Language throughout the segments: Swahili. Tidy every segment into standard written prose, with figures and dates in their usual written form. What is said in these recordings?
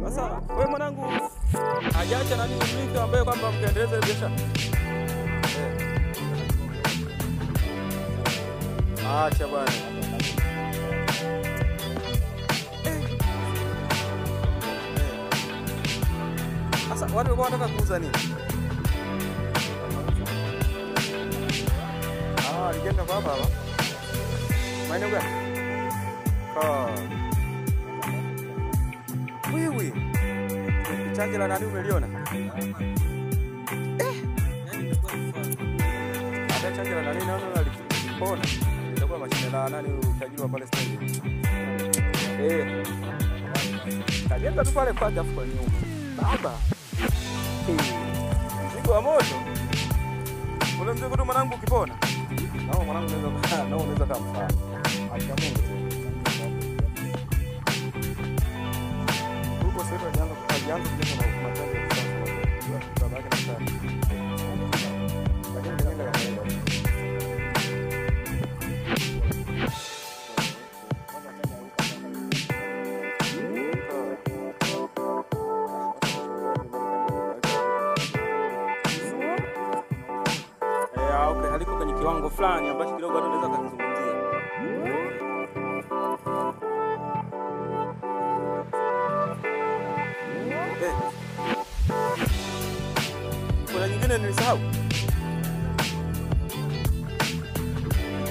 Sasa wewe mwanangu hajaacha nani mliki ambaye kwamba mkaendeleza biashara? Acha bwana. Sasa watu walikuwa wanataka kuuza nini? Alienda kwa hapa. Maeneo gani? Wewe. Chanjo la nani umeliona? Hata chanjo la nani naona alipona. Itakuwa mashine la nani utajua pale stage. Kajenga tu pale kwa dafu kwa nyuma. Baba. Mzigo wa moto. Ule mzigo tu mwanangu ukipona. Nao mwanangu unaweza kama acha Mungu. Huko sasa ndio kuanza kujenga matango ya sasa. Baba yake na sana. Okay, haliko kwenye kiwango fulani ambacho kidogo watu wanaweza kuzungumzia. Kuna nyingine nilisahau.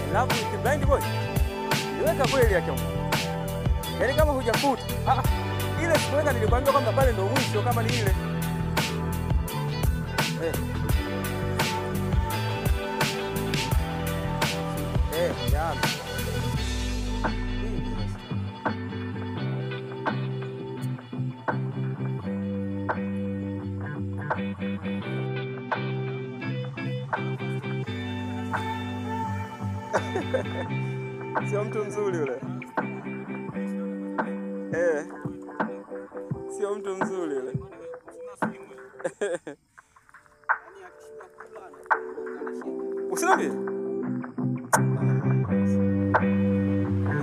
Alafu blind boy. Niweka kweli yake. Yaani kama hujafuta. Ile sikuweka nilikwambia kwamba pale ndio mwisho kama ni ile. Jana. Sio mtu mzuri yule. Sio mtu mzuri yule. Usiambie.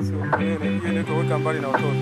Sio mbele, hiyo ndio kuweka mbali na watoto.